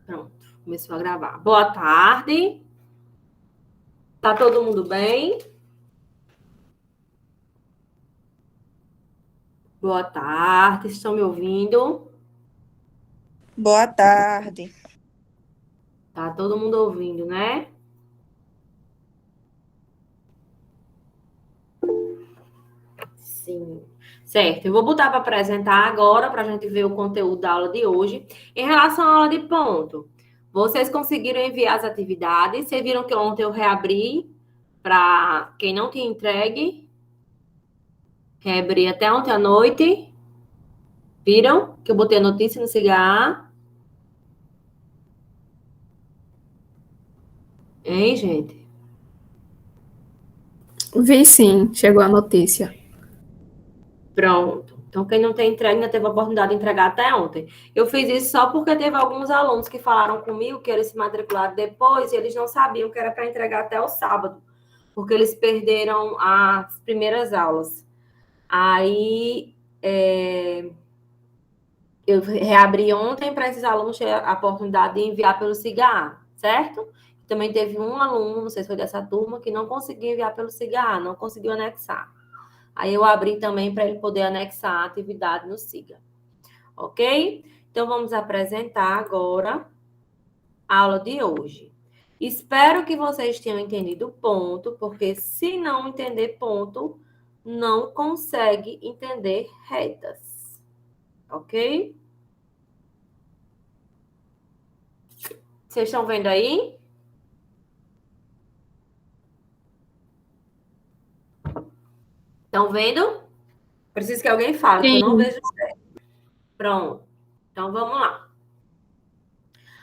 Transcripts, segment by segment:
Pronto, começou a gravar. Boa tarde. Tá todo mundo bem? Boa tarde, estão me ouvindo? Boa tarde. Tá todo mundo ouvindo, né? Sim. Certo, eu vou botar para apresentar agora para a gente ver o conteúdo da aula de hoje. Em relação à aula de ponto, vocês conseguiram enviar as atividades? Vocês viram que ontem eu reabri para quem não tinha entregue? Reabri até ontem à noite. Viram que eu botei a notícia no CGA? Hein, gente? Vi sim, chegou a notícia. Pronto. Então, quem não tem entregue ainda teve a oportunidade de entregar até ontem. Eu fiz isso só porque teve alguns alunos que falaram comigo que eles se matricularam depois e eles não sabiam que era para entregar até o sábado, porque eles perderam as primeiras aulas. Aí, eu reabri ontem para esses alunos ter a oportunidade de enviar pelo CIGA, certo? Também teve um aluno, não sei se foi dessa turma, que não conseguiu enviar pelo CIGA, não conseguiu anexar. Aí eu abri também para ele poder anexar a atividade no SIGA. Ok? Então, vamos apresentar agora a aula de hoje. Espero que vocês tenham entendido o ponto, porque se não entender ponto, não consegue entender retas. Ok? Vocês estão vendo aí? Estão vendo? Preciso que alguém fale, que eu não Sim. vejo certo. Pronto. Então, vamos lá.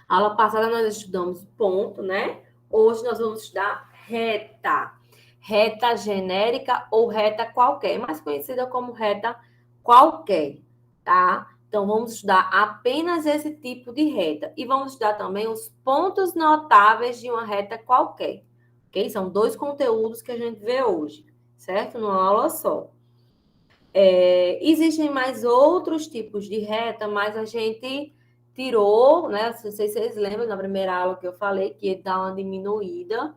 A aula passada nós estudamos ponto, né? Hoje nós vamos estudar reta. Reta genérica ou reta qualquer, mais conhecida como reta qualquer, tá? Então, vamos estudar apenas esse tipo de reta. E vamos estudar também os pontos notáveis de uma reta qualquer, ok? São dois conteúdos que a gente vê hoje, certo? Numa aula só. Existem mais outros tipos de reta, mas a gente tirou, né? Não sei se vocês lembram, na primeira aula que eu falei, que ele dá uma diminuída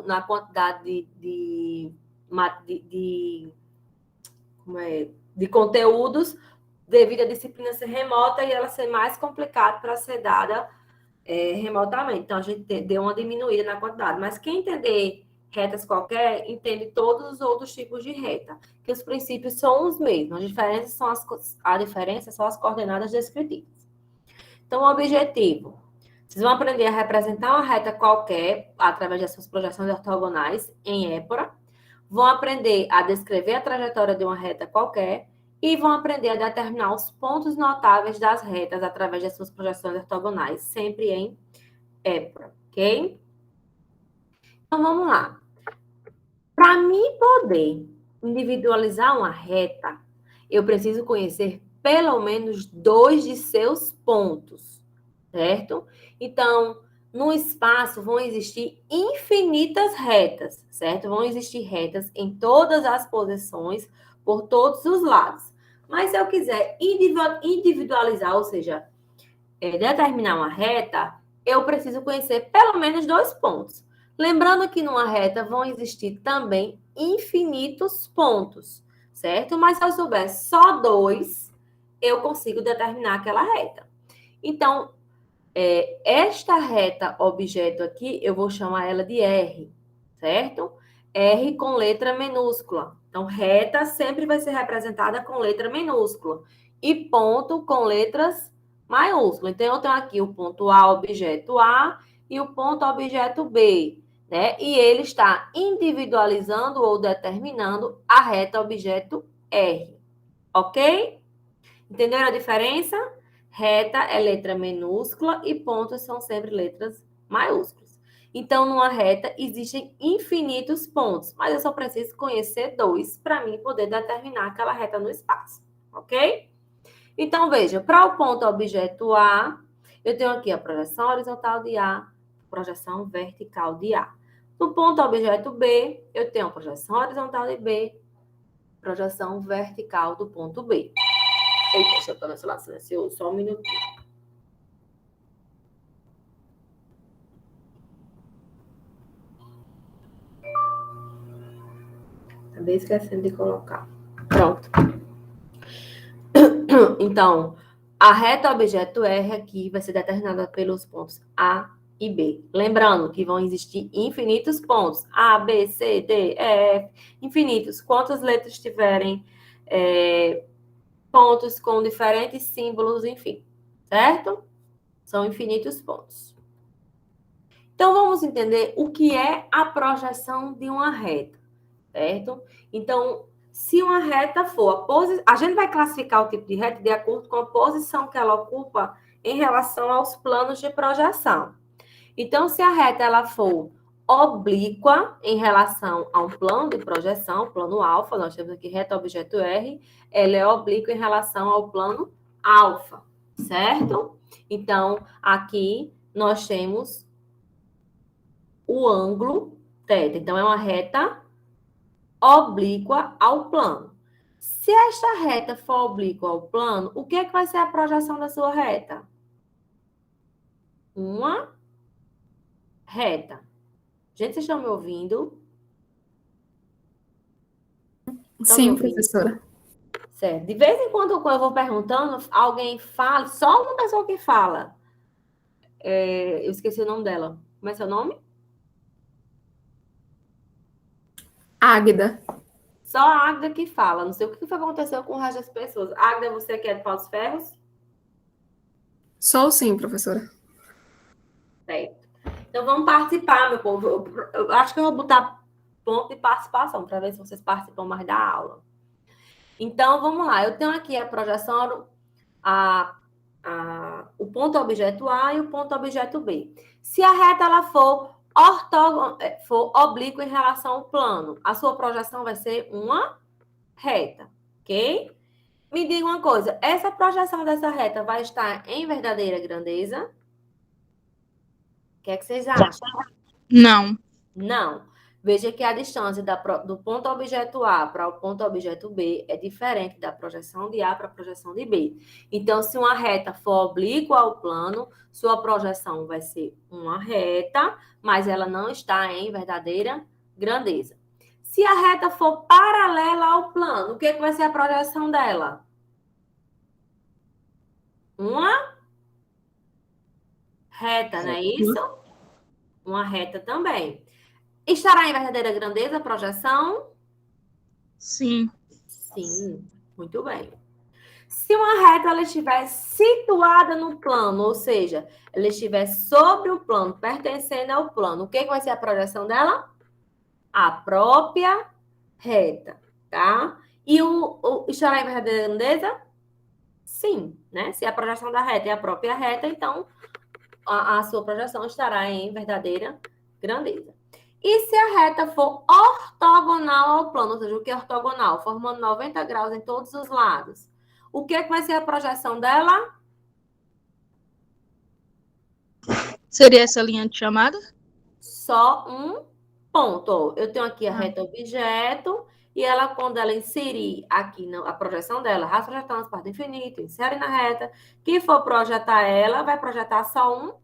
na quantidade de conteúdos devido à disciplina ser remota e ela ser mais complicada para ser dada remotamente. Então, a gente deu uma diminuída na quantidade. Mas quem entender retas qualquer, entende todos os outros tipos de reta, que os princípios são os mesmos. A diferença são as coordenadas descritivas. Então, o objetivo. Vocês vão aprender a representar uma reta qualquer através das suas projeções ortogonais em Épora. Vão aprender a descrever a trajetória de uma reta qualquer e vão aprender a determinar os pontos notáveis das retas através das suas projeções ortogonais, sempre em Épora, ok? Então, vamos lá. Para mim poder individualizar uma reta, eu preciso conhecer pelo menos dois de seus pontos, certo? Então, no espaço vão existir infinitas retas, certo? Vão existir retas em todas as posições, por todos os lados. Mas se eu quiser individualizar, ou seja, determinar uma reta, eu preciso conhecer pelo menos dois pontos. Lembrando que numa reta vão existir também infinitos pontos, certo? Mas se eu souber só dois, eu consigo determinar aquela reta. Então, esta reta objeto aqui, eu vou chamar ela de R, certo? R com letra minúscula. Então, reta sempre vai ser representada com letra minúscula. E ponto com letras maiúsculas. Então, eu tenho aqui o ponto A, objeto A, e o ponto objeto B, né? E ele está individualizando ou determinando a reta objeto R. Ok? Entenderam a diferença? Reta é letra minúscula e pontos são sempre letras maiúsculas. Então, numa reta existem infinitos pontos, mas eu só preciso conhecer dois para mim poder determinar aquela reta no espaço, ok? Então, veja, para o ponto objeto A, eu tenho aqui a projeção horizontal de A, projeção vertical de A. No ponto objeto B, eu tenho a projeção horizontal de B, projeção vertical do ponto B. Eita, deixa eu pôr meu celular silencioso, só um minutinho. Acabei esquecendo de colocar. Pronto. Então, a reta objeto R aqui vai ser determinada pelos pontos A e B. Lembrando que vão existir infinitos pontos. A, B, C, D, E, F. Infinitos. Quantas letras tiverem pontos com diferentes símbolos, enfim. Certo? São infinitos pontos. Então, vamos entender o que é a projeção de uma reta. Certo? Então, se uma reta for a gente vai classificar o tipo de reta de acordo com a posição que ela ocupa em relação aos planos de projeção. Então, se a reta ela for oblíqua em relação a um plano de projeção, plano alfa, nós temos aqui reta objeto R, ela é oblíqua em relação ao plano alfa, certo? Então, aqui nós temos o ângulo θ. Então, é uma reta oblíqua ao plano. Se esta reta for oblíqua ao plano, o que é que vai ser a projeção da sua reta? Uma reta. Gente, vocês estão me ouvindo? Estão me Sim, ouvindo? professora. Certo. De vez em quando eu vou perguntando, alguém fala, só uma pessoa que fala. Eu esqueci o nome dela. Como é seu nome? Águida. Só a Águida que fala. Não sei o que foi aconteceu com o resto das pessoas. Águida, você que é de Paus Ferros? Sou sim, professora. Certo. Então, vamos participar, meu povo. Eu acho que eu vou botar ponto de participação, para ver se vocês participam mais da aula. Então, vamos lá. Eu tenho aqui a projeção, o ponto objeto A e o ponto objeto B. Se a reta ela for oblíqua em relação ao plano, a sua projeção vai ser uma reta, ok? Me diga uma coisa, essa projeção dessa reta vai estar em verdadeira grandeza? O que é que vocês acham? Não. Não. Veja que a distância do ponto objeto A para o ponto objeto B é diferente da projeção de A para a projeção de B. Então, se uma reta for oblíqua ao plano, sua projeção vai ser uma reta, mas ela não está em verdadeira grandeza. Se a reta for paralela ao plano, o que vai ser a projeção dela? Uma reta, não é isso? Uma reta também. Estará em verdadeira grandeza a projeção? Sim. Sim, muito bem. Se uma reta ela estiver situada no plano, ou seja, ela estiver sobre o plano, pertencendo ao plano, o que vai ser a projeção dela? A própria reta, tá? E estará em verdadeira grandeza? Sim, né? Se a projeção da reta é a própria reta, então a sua projeção estará em verdadeira grandeza. E se a reta for ortogonal ao plano, ou seja, o que é ortogonal? Formando 90 graus em todos os lados. O que vai ser a projeção dela? Seria essa linha de chamada? Só um ponto. Eu tenho aqui a reta objeto, e ela, quando ela inserir aqui a projeção dela, rastro projetando as partes do infinito, insere na reta, que for projetar ela, vai projetar só um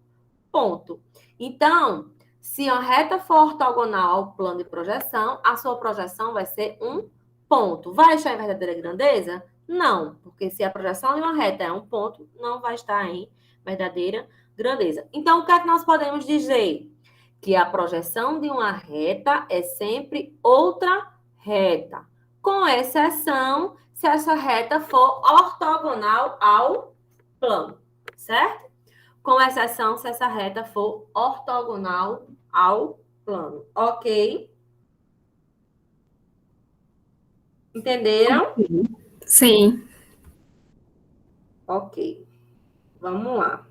ponto. Então, se a reta for ortogonal ao plano de projeção, a sua projeção vai ser um ponto. Vai estar em verdadeira grandeza? Não, porque se a projeção de uma reta é um ponto, não vai estar em verdadeira grandeza. Então, o que é que nós podemos dizer? Que a projeção de uma reta é sempre outra reta, com exceção se essa reta for ortogonal ao plano, certo? Com exceção se essa reta for ortogonal ao plano. Ok? Entenderam? Sim. Ok. Vamos lá.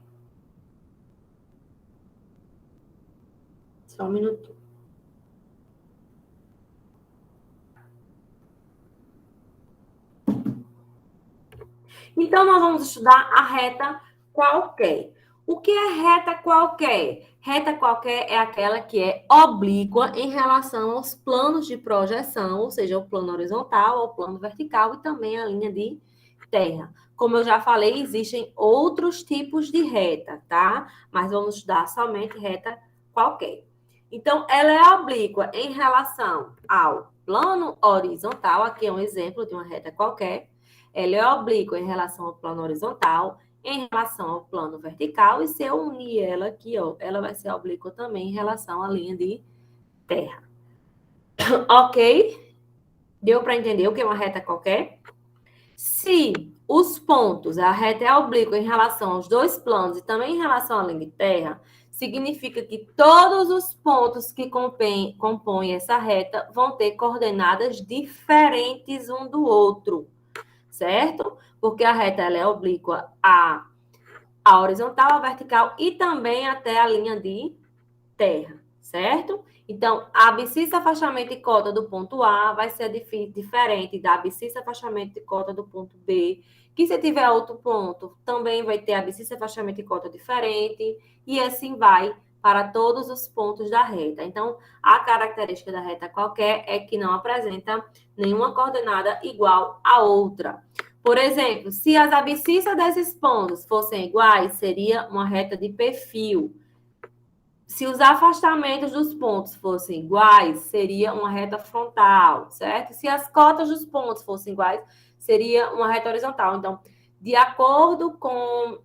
Só um minuto. Então, nós vamos estudar a reta qualquer. O que é reta qualquer? Reta qualquer é aquela que é oblíqua em relação aos planos de projeção, ou seja, o plano horizontal, o plano vertical e também a linha de terra. Como eu já falei, existem outros tipos de reta, tá? Mas vamos estudar somente reta qualquer. Então, ela é oblíqua em relação ao plano horizontal, aqui é um exemplo de uma reta qualquer, ela é oblíqua em relação ao plano horizontal, em relação ao plano vertical, e se eu unir ela aqui, ó, ela vai ser oblíqua também em relação à linha de terra. Ok? Deu para entender o que é uma reta qualquer? Se os pontos, a reta é oblíqua em relação aos dois planos e também em relação à linha de terra, significa que todos os pontos que compõem essa reta vão ter coordenadas diferentes um do outro, certo? Porque a reta ela é oblíqua à horizontal, à vertical e também até a linha de terra, certo? Então, a abscissa, afastamento e cota do ponto A vai ser diferente da abscissa, afastamento e cota do ponto B, que se tiver outro ponto, também vai ter abscissa, afastamento e cota diferente, e assim vai para todos os pontos da reta. Então, a característica da reta qualquer é que não apresenta nenhuma coordenada igual à outra. Por exemplo, se as abscissas desses pontos fossem iguais, seria uma reta de perfil. Se os afastamentos dos pontos fossem iguais, seria uma reta frontal, certo? Se as cotas dos pontos fossem iguais, seria uma reta horizontal. Então, de acordo com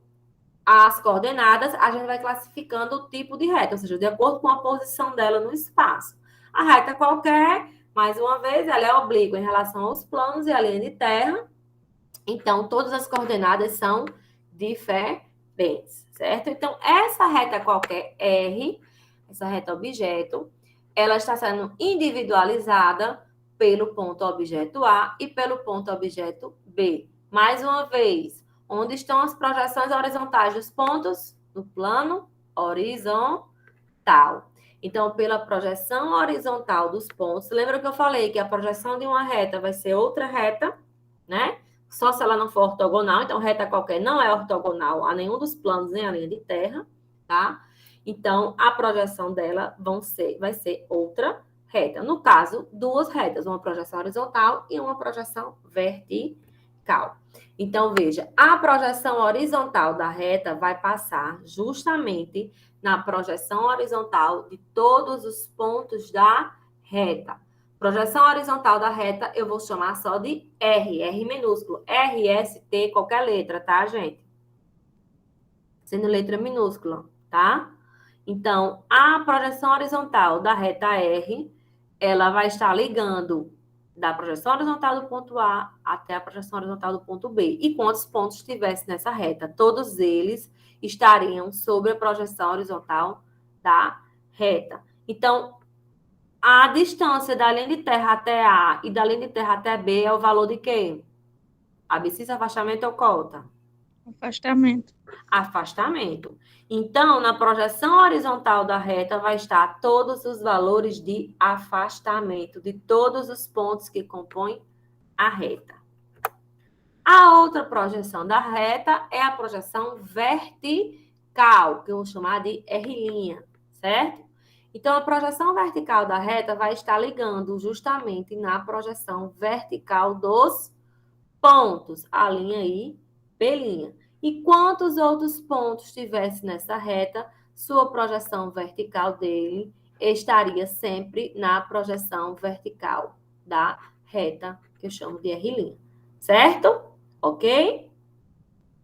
as coordenadas, a gente vai classificando o tipo de reta, ou seja, de acordo com a posição dela no espaço. A reta qualquer, mais uma vez, ela é oblíqua em relação aos planos e à linha de terra. Então, todas as coordenadas são diferentes, certo? Então, essa reta qualquer R, essa reta objeto, ela está sendo individualizada pelo ponto objeto A e pelo ponto objeto B. Mais uma vez, onde estão as projeções horizontais dos pontos? No plano horizontal. Então, pela projeção horizontal dos pontos, lembra que eu falei que a projeção de uma reta vai ser outra reta, né? Só se ela não for ortogonal, então reta qualquer não é ortogonal a nenhum dos planos, nem a linha de terra, tá? Então, a projeção dela vai ser outra reta. No caso, duas retas, uma projeção horizontal e uma projeção vertical. Então, veja, a projeção horizontal da reta vai passar justamente na projeção horizontal de todos os pontos da reta. Projeção horizontal da reta, eu vou chamar só de R, R minúsculo. R, S, T, qualquer letra, tá, gente? Sendo letra minúscula, tá? Então, a projeção horizontal da reta R, ela vai estar ligando da projeção horizontal do ponto A até a projeção horizontal do ponto B. E quantos pontos tivesse nessa reta? Todos eles estariam sobre a projeção horizontal da reta. Então, a distância da linha de terra até A e da linha de terra até B é o valor de quê? Abscissa, afastamento ou cota? Afastamento. Afastamento. Então, na projeção horizontal da reta vai estar todos os valores de afastamento de todos os pontos que compõem a reta. A outra projeção da reta é a projeção vertical, que eu vou chamar de R', certo? Então, a projeção vertical da reta vai estar ligando justamente na projeção vertical dos pontos, a linha I, B'. E quantos outros pontos tivesse nessa reta, sua projeção vertical dele estaria sempre na projeção vertical da reta, que eu chamo de R'. Certo? Ok?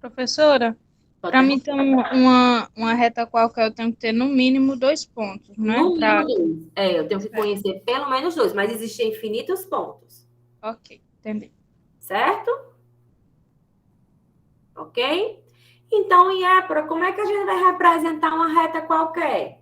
Professora, para mim ter uma reta qualquer, eu tenho que ter no mínimo 2 pontos, né? No mínimo 2. Eu tenho que conhecer pelo menos 2, mas existem infinitos pontos. Ok, entendi. Certo? Ok? Então, Iepra, como é que a gente vai representar uma reta qualquer?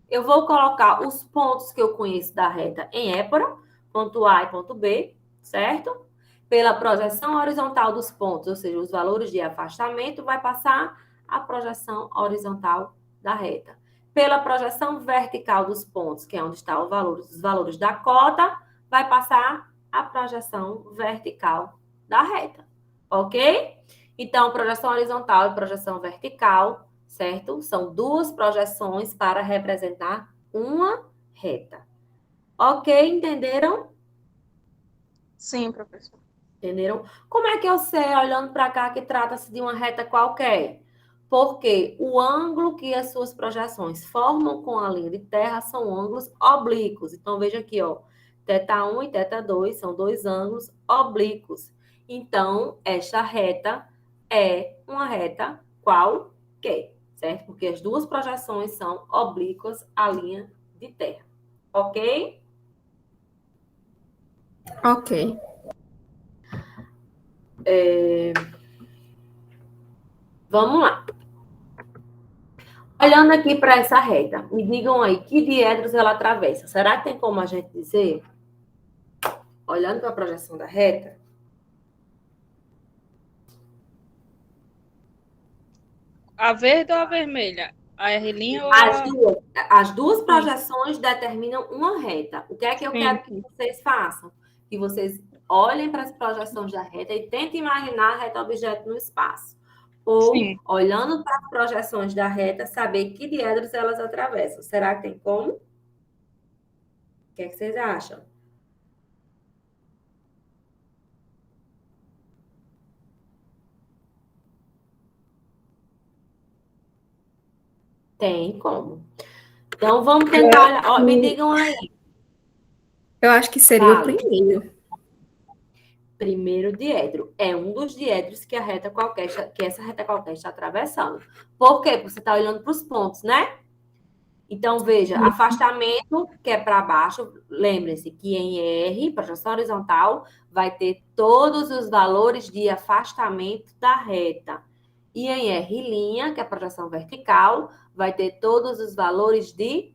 Eu vou colocar os pontos que eu conheço da reta em épora, ponto A e ponto B, certo? Pela projeção horizontal dos pontos, ou seja, os valores de afastamento, vai passar a projeção horizontal da reta. Pela projeção vertical dos pontos, que é onde estão os valores da cota, vai passar a projeção vertical da reta. Ok? Então, projeção horizontal e projeção vertical, certo? São duas projeções para representar uma reta. Ok? Entenderam? Sim, professor. Entenderam? Como é que eu sei, olhando para cá, que trata-se de uma reta qualquer? Porque o ângulo que as suas projeções formam com a linha de terra são ângulos oblíquos. Então, veja aqui, ó. θ1 e θ2 são dois ângulos oblíquos. Então, esta reta é uma reta qualquer, certo? Porque as duas projeções são oblíquas à linha de terra. Ok? Ok. Vamos lá. Olhando aqui para essa reta, me digam aí, que diedros ela atravessa? Será que tem como a gente dizer? Olhando para a projeção da reta, A verde ou a vermelha? A R' ou as a... duas, as duas Sim, projeções determinam uma reta. O que é que eu quero que sim. vocês façam? Que vocês olhem para as projeções da reta e tentem imaginar a reta objeto no espaço. Ou, Sim. olhando para as projeções da reta, saber que diedros elas atravessam. Será que tem como? O que é que vocês acham? Tem como. Então, vamos tentar olhar. Ó, me digam aí. Eu acho que seria o Fale. primeiro. Primeiro diedro. É um dos diedros que essa reta qualquer está atravessando. Por quê? Porque você está olhando para os pontos, né? Então, veja, afastamento, que é para baixo, lembre-se que em R, projeção horizontal, vai ter todos os valores de afastamento da reta. E em R', que é a projeção vertical, vai ter todos os valores de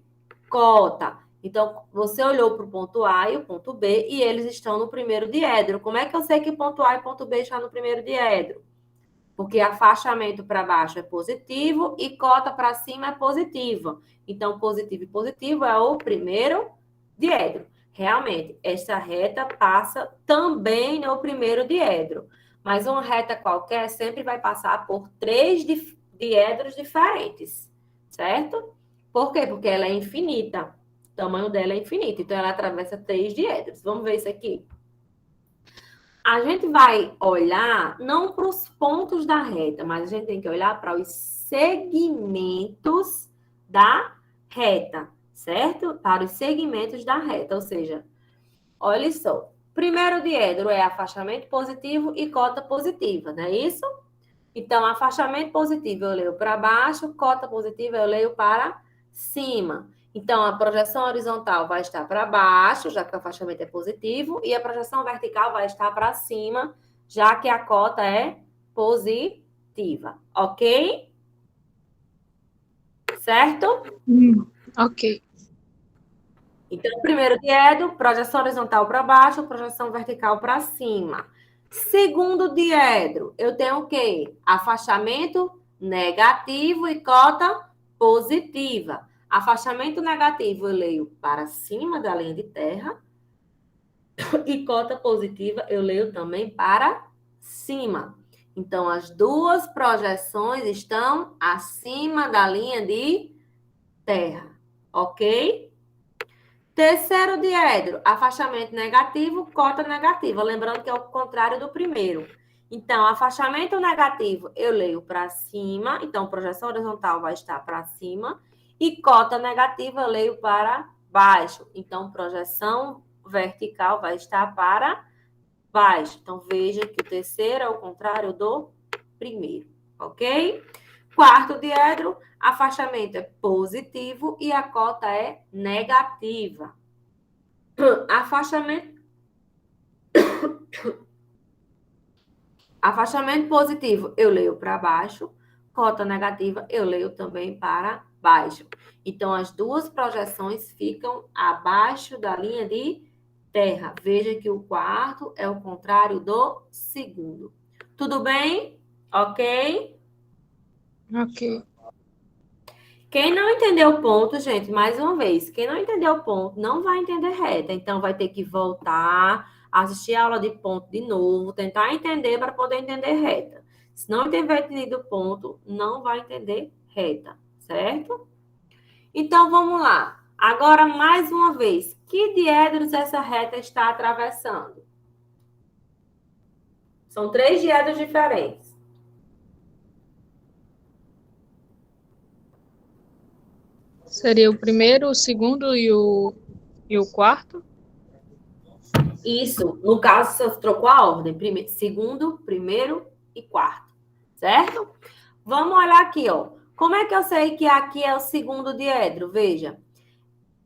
cota. Então, você olhou para o ponto A e o ponto B e eles estão no primeiro diedro. Como é que eu sei que ponto A e ponto B estão no primeiro diedro? Porque afastamento para baixo é positivo e cota para cima é positiva. Então, positivo e positivo é o primeiro diedro. Realmente, essa reta passa também no primeiro diedro. Mas uma reta qualquer sempre vai passar por três diedros diferentes, certo? Por quê? Porque ela é infinita. O tamanho dela é infinito. Então, ela atravessa três diedros. Vamos ver isso aqui. A gente vai olhar não para os pontos da reta, mas a gente tem que olhar para os segmentos da reta, certo? Para os segmentos da reta, ou seja, olha só. Primeiro diedro é afastamento positivo e cota positiva, não é isso? Então, afastamento positivo eu leio para baixo, cota positiva eu leio para cima. Então, a projeção horizontal vai estar para baixo, já que o afastamento é positivo, e a projeção vertical vai estar para cima, já que a cota é positiva. Ok? Certo? Ok. Então, primeiro diedro, projeção horizontal para baixo, projeção vertical para cima. Segundo diedro, eu tenho o quê? Afastamento negativo e cota positiva. Afastamento negativo eu leio para cima da linha de terra e cota positiva eu leio também para cima. Então, as duas projeções estão acima da linha de terra, ok? Terceiro diedro, afastamento negativo, cota negativa. Lembrando que é o contrário do primeiro. Então, afastamento negativo eu leio para cima. Então, projeção horizontal vai estar para cima. E cota negativa eu leio para baixo. Então, projeção vertical vai estar para baixo. Então, veja que o terceiro é o contrário do primeiro. Ok? Quarto diedro, afastamento é positivo e a cota é negativa. Afastamento, afastamento positivo, eu leio para baixo. Cota negativa, eu leio também para baixo. Então, as duas projeções ficam abaixo da linha de terra. Veja que o quarto é o contrário do segundo. Tudo bem? Ok? Ok. Quem não entendeu o ponto, gente, mais uma vez, quem não entendeu o ponto não vai entender reta. Então, vai ter que voltar, assistir a aula de ponto de novo, tentar entender para poder entender reta. Se não tiver entendido o ponto, não vai entender reta, certo? Então, vamos lá. Agora, mais uma vez, que diedros essa reta está atravessando? São três diedros diferentes. Seria o primeiro, o segundo e o quarto? Isso, no caso, você trocou a ordem. Segundo, primeiro e quarto. Certo? Vamos olhar aqui, ó. Como é que eu sei que aqui é o segundo diedro? Veja.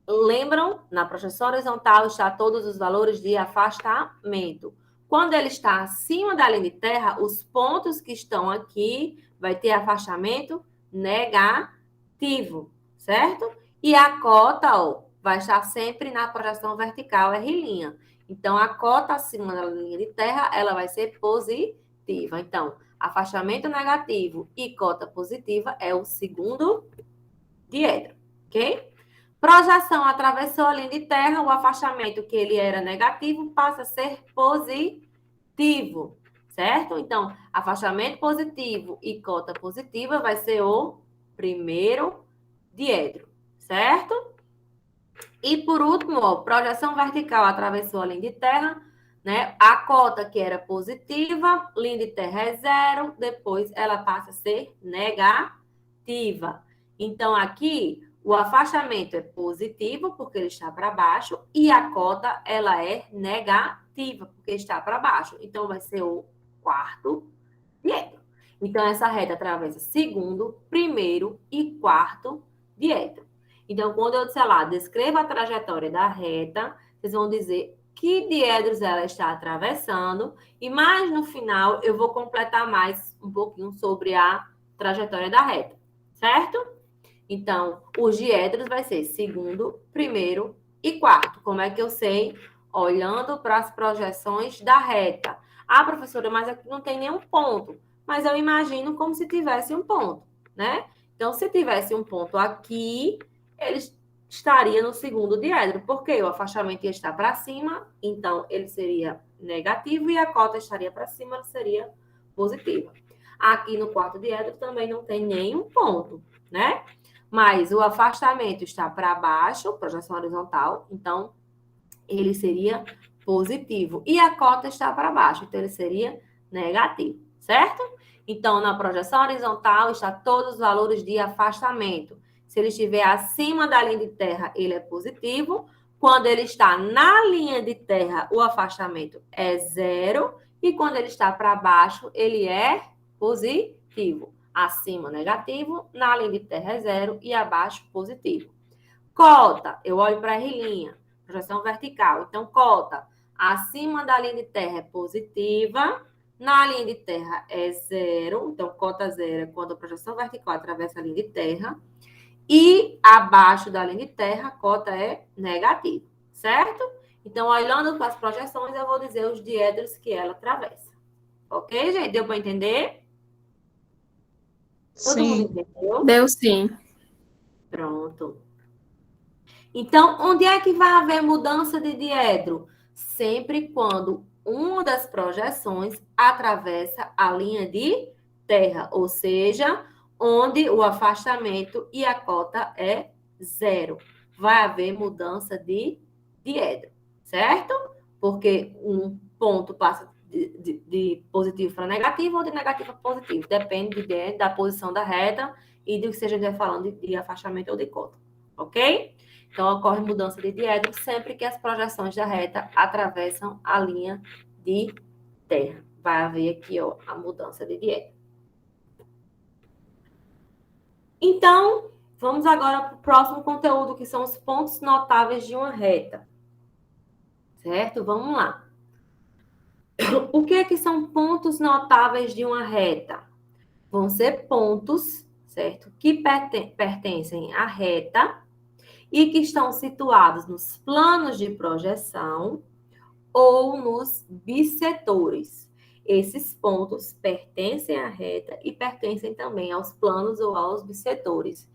Lembram? Na projeção horizontal está todos os valores de afastamento. Quando ele está acima da linha de terra, os pontos que estão aqui vai ter afastamento negativo, certo? E a cota, ó, vai estar sempre na projeção vertical, R'. Então, a cota acima da linha de terra, ela vai ser positiva. Então, afastamento negativo e cota positiva é o segundo diedro, ok? Projeção atravessou a linha de terra, o afastamento que ele era negativo passa a ser positivo, certo? Então, afastamento positivo e cota positiva vai ser o primeiro diedro, certo? E por último, ó, projeção vertical atravessou a linha de terra, né? A cota que era positiva, linha de terra é 0, depois ela passa a ser negativa. Então, aqui, o afastamento é positivo, porque ele está para baixo, e a cota, ela é negativa, porque está para baixo. Então, vai ser o quarto diedro. Então, essa reta atravessa segundo, primeiro e quarto diedro. Então, quando eu disser lá, descreva a trajetória da reta, vocês vão dizer que diedros ela está atravessando, e mais no final eu vou completar mais um pouquinho sobre a trajetória da reta, certo? Então, os diedros vai ser segundo, primeiro e quarto. Como é que eu sei? Olhando para as projeções da reta. Ah, professora, mas aqui não tem nenhum ponto. Mas eu imagino como se tivesse um ponto, né? Então, se tivesse um ponto aqui, ele estaria no segundo diedro, porque o afastamento ia estar para cima, então ele seria negativo, e a cota estaria para cima, ela seria positiva. Aqui no quarto diedro também não tem nenhum ponto, né? Mas o afastamento está para baixo, projeção horizontal, então ele seria positivo. E a cota está para baixo, então ele seria negativo, certo? Então, na projeção horizontal, está todos os valores de afastamento. Se ele estiver acima da linha de terra, ele é positivo. Quando ele está na linha de terra, o afastamento é 0. E quando ele está para baixo, ele é positivo. Acima, negativo. Na linha de terra é 0 e abaixo, positivo. Cota, eu olho para a R', projeção vertical. Então, cota, acima da linha de terra é positiva, na linha de terra é 0. Então, cota 0 é quando a projeção vertical atravessa a linha de terra. E abaixo da linha de terra, a cota é negativa, certo? Então, olhando para as projeções, eu vou dizer os diedros que ela atravessa. Ok, gente? Deu para entender? Todo mundo Sim. entendeu? Deu sim. Pronto. Então, onde é que vai haver mudança de diedro? Sempre quando uma das projeções atravessa a linha de terra, ou seja, onde o afastamento e a cota é 0. Vai haver mudança de diedro, certo? Porque um ponto passa de positivo para negativo ou de negativo para positivo. Depende da posição da reta e do que seja falando de afastamento ou de cota, ok? Então, ocorre mudança de diedro sempre que as projeções da reta atravessam a linha de terra. Vai haver aqui, ó, a mudança de diedro. Então, vamos agora para o próximo conteúdo, que são os pontos notáveis de uma reta. Certo? Vamos lá. O que é que são pontos notáveis de uma reta? Vão ser pontos, certo? Que pertencem à reta e que estão situados nos planos de projeção ou nos bissetores. Esses pontos pertencem à reta e pertencem também aos planos ou aos bissetores.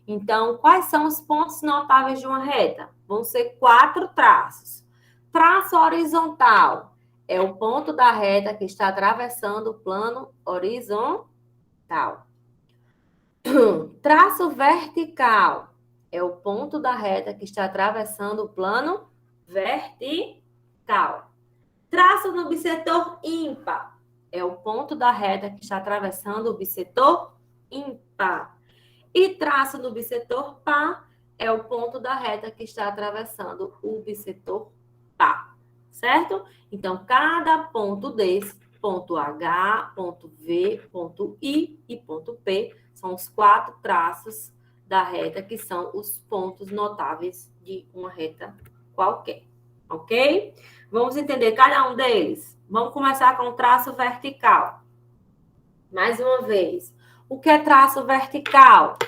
Então, quais são os pontos notáveis de uma reta? Vão ser 4 traços. Traço horizontal é o ponto da reta que está atravessando o plano horizontal. Traço vertical é o ponto da reta que está atravessando o plano vertical. Traço no bissetor ímpar é o ponto da reta que está atravessando o bissetor ímpar. E traço no bissetor par é o ponto da reta que está atravessando o bissetor par. certo? Então, cada ponto desse, ponto H, ponto V, ponto I e ponto P, são os 4 traços da reta, que são os pontos notáveis de uma reta qualquer, ok? Vamos entender cada um deles. Vamos começar com o traço vertical. Mais uma vez, o que é traço vertical?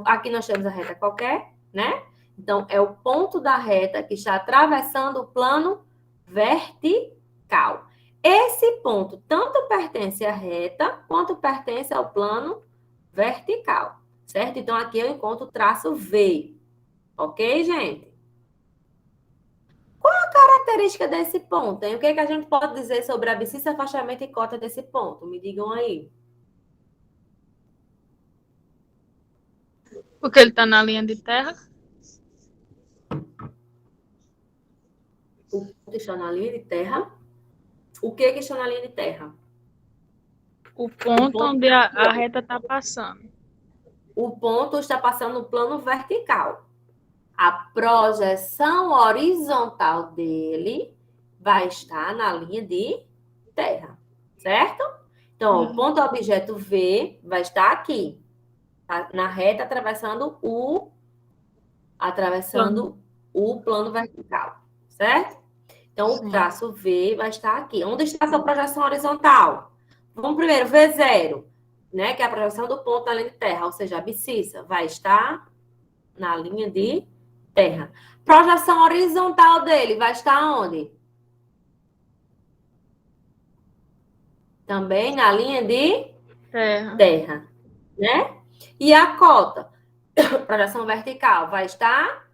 Aqui nós temos a reta qualquer, né? Então, é o ponto da reta que está atravessando o plano vertical. Esse ponto tanto pertence à reta, quanto pertence ao plano vertical, certo? Então, aqui eu encontro o traço V, ok, gente? Qual a característica desse ponto, hein? O que é que a gente pode dizer sobre a abscissa, afastamento e cota desse ponto? Me digam aí. Porque ele está na linha de terra. O ponto está na linha de terra. O que está na linha de terra? O ponto onde a reta está passando. O ponto está passando no plano vertical. A projeção horizontal dele vai estar na linha de terra, certo? Então, o ponto objeto V vai estar aqui, tá? Na reta atravessando o plano vertical, certo? Então, o traço V vai estar aqui. Onde está a sua projeção horizontal? Vamos primeiro, V0, né? Que é a projeção do ponto na linha de terra, ou seja, a abscissa vai estar na linha de terra. Projeção horizontal dele vai estar onde? Também na linha de terra, né? E a cota, projeção vertical, vai estar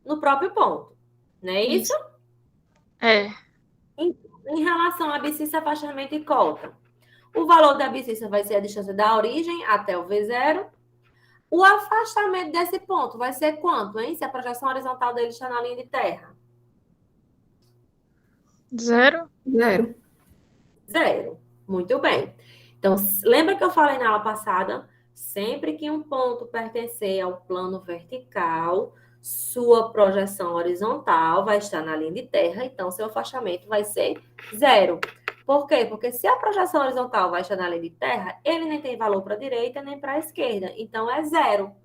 no próprio ponto, não é isso? É. Em relação a abscissa, afastamento e cota, o valor da abscissa vai ser a distância da origem até o V0. O afastamento desse ponto vai ser quanto, hein? Se a projeção horizontal dele está na linha de terra. 0. 0. 0. Muito bem. Então, lembra que eu falei na aula passada? Sempre que um ponto pertencer ao plano vertical, sua projeção horizontal vai estar na linha de terra, então seu afastamento vai ser 0. Por quê? Porque se a projeção horizontal vai estar na linha de terra, ele nem tem valor para a direita nem para a esquerda, então é 0,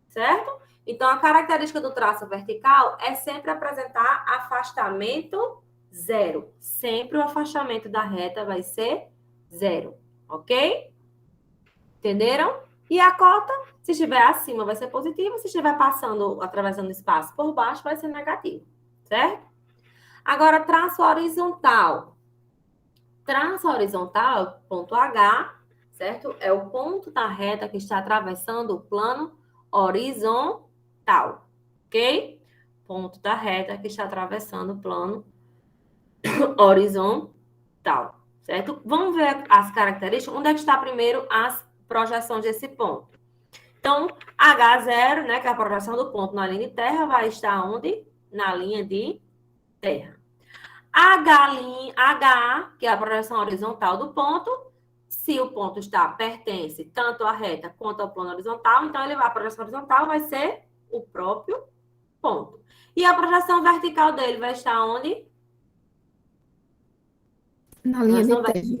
certo? Então, a característica do traço vertical é sempre apresentar afastamento 0. Sempre o afastamento da reta vai ser 0, ok? Entenderam? E a cota, se estiver acima, vai ser positiva. Se estiver passando, atravessando o espaço por baixo, vai ser negativo, certo? Agora, traço horizontal. Traço horizontal, ponto H, certo? É o ponto da reta que está atravessando o plano horizontal, ok? Ponto da reta que está atravessando o plano horizontal, certo? Vamos ver as características. Onde é que está primeiro as projeções desse ponto? Então, H0, né, que é a projeção do ponto na linha de terra, vai estar onde? Na linha de terra. H, que é a projeção horizontal do ponto, se o ponto pertence tanto à reta quanto ao plano horizontal, então a projeção horizontal vai ser o próprio ponto. E a projeção vertical dele vai estar onde? Na linha de terra.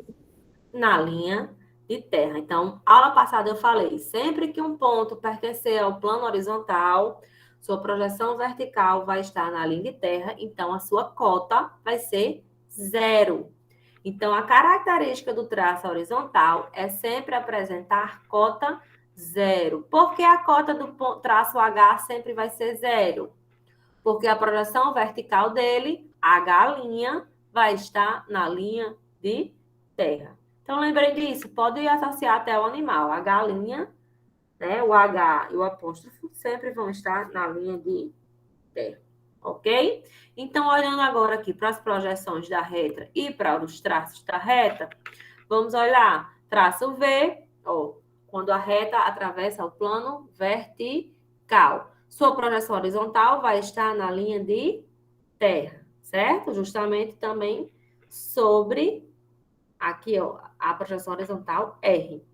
Na linha de terra. Então, aula passada eu falei, sempre que um ponto pertencer ao plano horizontal, sua projeção vertical vai estar na linha de terra, então a sua cota vai ser 0. Então, a característica do traço horizontal é sempre apresentar cota 0. Por que a cota do traço H sempre vai ser 0? Porque a projeção vertical dele, H', vai estar na linha de terra. Então, lembrem disso, pode associar até o animal. H', né, o H e o apóstrofo sempre vão estar na linha de terra, ok? Então, olhando agora aqui para as projeções da reta e para os traços da reta, vamos olhar traço V, ó, quando a reta atravessa o plano vertical. Sua projeção horizontal vai estar na linha de terra, certo? Justamente também sobre aqui, ó, a projeção horizontal R.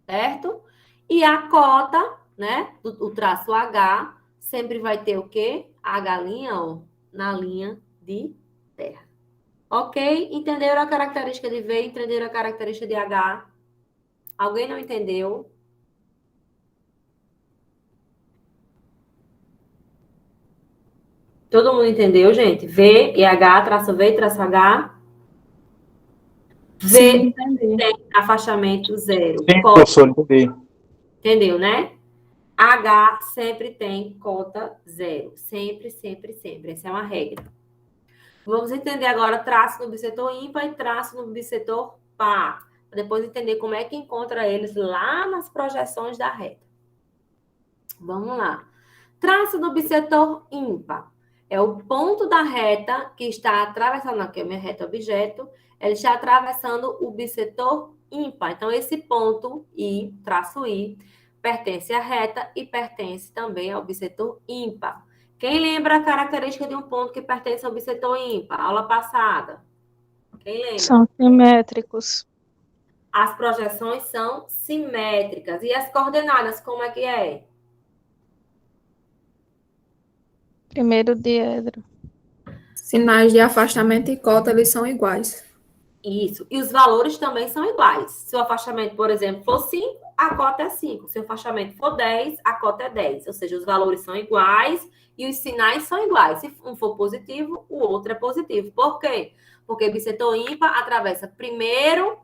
Certo? E a cota, né, o traço H, sempre vai ter o quê? H', ó, na linha de terra. Ok? Entenderam a característica de V? Entenderam a característica de H? Alguém não entendeu? Todo mundo entendeu, gente? V e H, traço V, traço H. V Sim, entendi. tem afastamento zero. Sim, professor, entendi. Entendeu, né? H sempre tem cota zero. Sempre, sempre, sempre. Essa é uma regra. Vamos entender agora traço no bissetor ímpar e traço no bissetor par. Para depois entender como é que encontra eles lá nas projeções da reta. Vamos lá. Traço do bissetor ímpar. É o ponto da reta que está atravessando, aqui é a minha reta objeto, ela está atravessando o bissetor ímpar. Então, esse ponto I, traço I, pertence à reta e pertence também ao bissetor ímpar. Quem lembra a característica de um ponto que pertence ao bissetor ímpar? Aula passada. Quem lembra? São simétricos. As projeções são simétricas. E as coordenadas, como é que é? Primeiro diedro. Sinais de afastamento e cota, eles são iguais. Isso. E os valores também são iguais. Se o afastamento, por exemplo, for 5, a cota é 5. Se o afastamento for 10, a cota é 10. Ou seja, os valores são iguais e os sinais são iguais. Se um for positivo, o outro é positivo. Por quê? Porque bissetor ímpar atravessa primeiro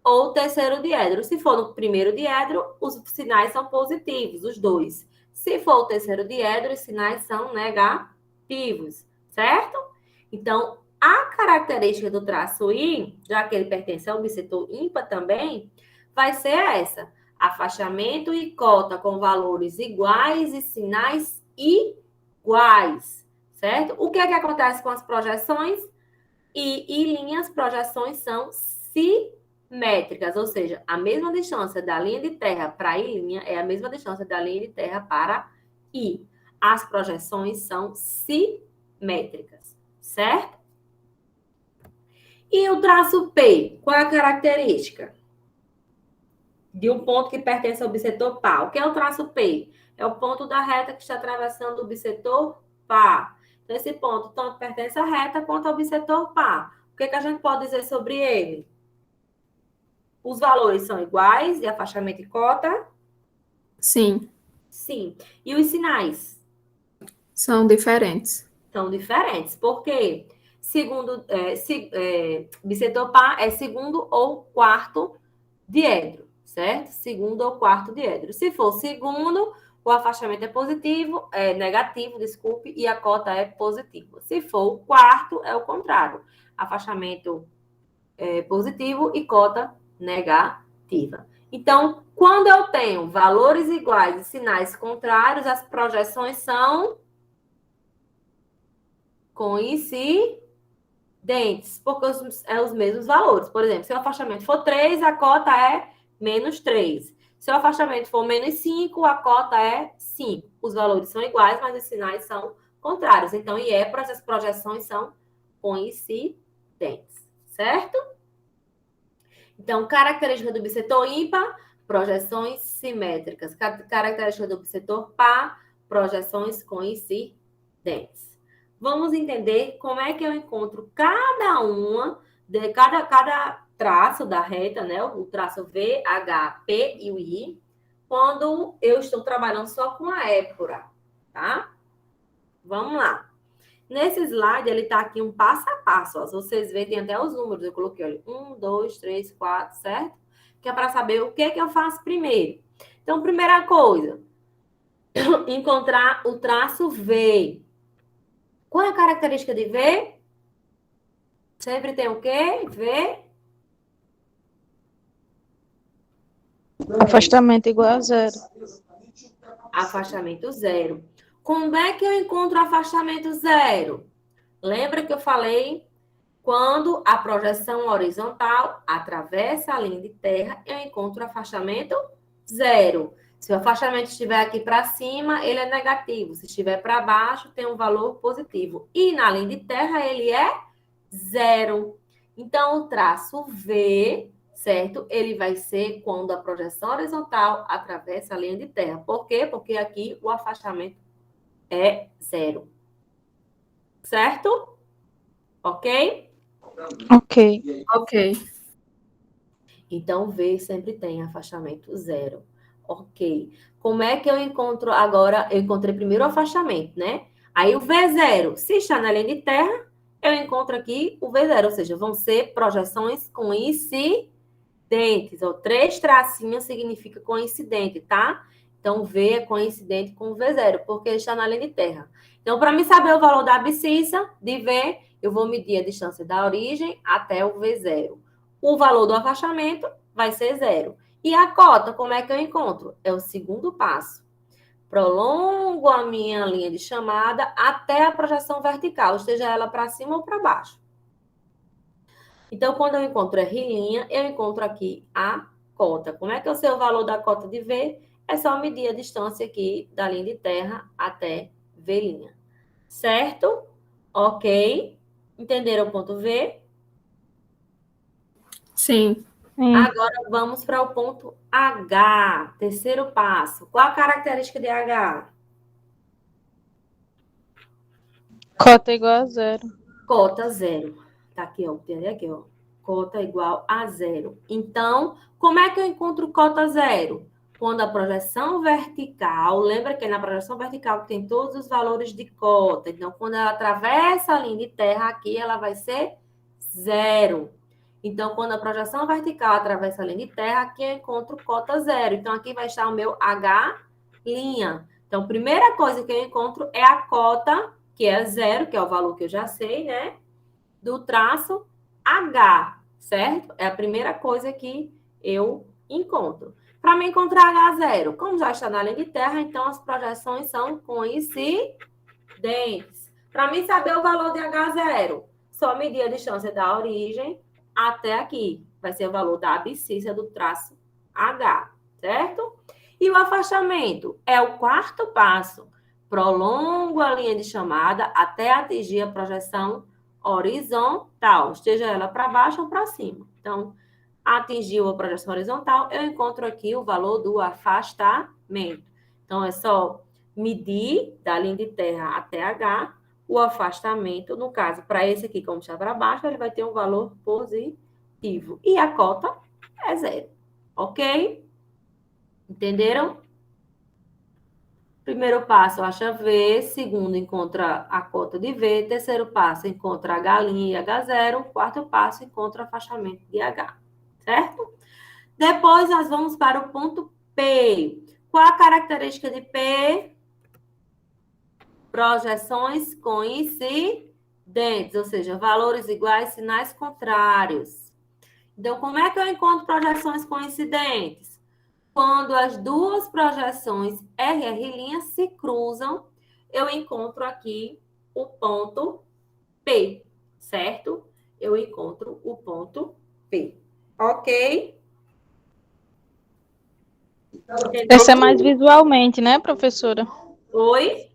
ou terceiro diedro. Se for no primeiro diedro, os sinais são positivos, os dois. Se for o terceiro diedro, os sinais são negativos, certo? Então, a característica do traço I, já que ele pertence ao bissetor ímpar também, vai ser essa: afastamento e cota com valores iguais e sinais iguais, certo? O que é que acontece com as projeções? E linhas, projeções são simétricas, ou seja, a mesma distância da linha de terra para I' é a mesma distância da linha de terra para I. As projeções são simétricas, certo? E o traço P, qual é a característica? De um ponto que pertence ao bissetor par. O que é o traço P? É o ponto da reta que está atravessando o bissetor par. Então, esse ponto tanto pertence à reta quanto ao bissetor par. O que a gente pode dizer sobre ele? Os valores são iguais de afastamento e cota? Sim, Sim. E os sinais? são diferentes. São diferentes. Por quê? Bissetor par é segundo ou quarto diedro, certo? Segundo ou quarto diedro. Se for segundo, o afastamento é positivo, é negativo, desculpe, e a cota é positiva. Se for o quarto, é o contrário. Afastamento positivo e cota negativa. Então, quando eu tenho valores iguais e sinais contrários, as projeções são coincidentes, porque é os mesmos valores. Por exemplo, se o afastamento for 3, a cota é menos 3. Se o afastamento for menos 5, a cota é 5. Os valores são iguais, mas os sinais são contrários. Então, as projeções são coincidentes, certo? Então, característica do bissetor ímpar, projeções simétricas. Característica do bissetor par, projeções coincidentes. Vamos entender como é que eu encontro cada traço da reta, né? O traço V, H, P e o I, quando eu estou trabalhando só com a épora, tá? Vamos lá. Nesse slide, ele está aqui um passo a passo. Ó. Se vocês verem, tem até os números. Eu coloquei, olha, 1, 2, 3, 4, certo? Que é para saber o que eu faço primeiro. Então, primeira coisa, encontrar o traço V. Qual é a característica de V? Sempre tem o quê? V. Afastamento igual a zero. Afastamento zero. Como é que eu encontro afastamento zero? Lembra que eu falei? Quando a projeção horizontal atravessa a linha de terra, eu encontro afastamento zero. Se o afastamento estiver aqui para cima, ele é negativo. Se estiver para baixo, tem um valor positivo. E na linha de terra, ele é zero. Então, o traço V, certo? Ele vai ser quando a projeção horizontal atravessa a linha de terra. Por quê? Porque aqui o afastamento é zero. Certo? Ok? Ok. Ok. Então, V sempre tem afastamento zero. Ok. Como é que eu encontro agora? Eu encontrei primeiro o afastamento, né? Aí o V0, se está na linha de terra, eu encontro aqui o V0, ou seja, vão ser projeções coincidentes, ou 3 tracinhos significa coincidente, tá? Então, V é coincidente com o V0, porque está na linha de terra. Então, para me saber o valor da abscissa de V, eu vou medir a distância da origem até o V0. O valor do afastamento vai ser zero. E a cota, como é que eu encontro? É o segundo passo. Prolongo a minha linha de chamada até a projeção vertical, esteja ela para cima ou para baixo. Então, quando eu encontro R', eu encontro aqui a cota. Como é que eu sei o valor da cota de V? É só medir a distância aqui da linha de terra até V'. Certo? Ok. Entenderam o ponto V? Sim. Agora vamos para o ponto H, terceiro passo. Qual a característica de H? Cota igual a zero. Cota zero. Tá aqui, ó. Entendeu aqui, ó. Cota igual a zero. Então, como é que eu encontro cota zero? Quando a projeção vertical, lembra que na projeção vertical tem todos os valores de cota. Então, quando ela atravessa a linha de terra aqui, ela vai ser zero. Então, quando a projeção vertical atravessa a linha de terra, aqui eu encontro cota zero. Então, aqui vai estar o meu H'. Então, a primeira coisa que eu encontro é a cota, que é zero, que é o valor que eu já sei, né? Do traço H, certo? É a primeira coisa que eu encontro. Para me encontrar H0, como já está na linha de terra, então as projeções são coincidentes. Para mim saber o valor de H0, só medir a distância da origem até aqui. Vai ser o valor da abscissa do traço H, certo? E o afastamento é o quarto passo. Prolongo a linha de chamada até atingir a projeção horizontal, esteja ela para baixo ou para cima. Então, atingiu a projeção horizontal, eu encontro aqui o valor do afastamento. Então, é só medir da linha de terra até H o afastamento. No caso, para esse aqui, como está para baixo, ele vai ter um valor positivo. E a cota é zero. Ok? Entenderam? Primeiro passo, acha V. Segundo, encontra a cota de V. Terceiro passo, encontra H' e H0. Quarto passo, encontra o afastamento de H. Certo? Depois, nós vamos para o ponto P. Qual a característica de P? Projeções coincidentes, ou seja, valores iguais, sinais contrários. Então, como é que eu encontro projeções coincidentes? Quando as duas projeções RR' se cruzam, eu encontro aqui o ponto P, certo? Eu encontro o ponto P. Ok? Essa é mais visualmente, né, professora? Oi?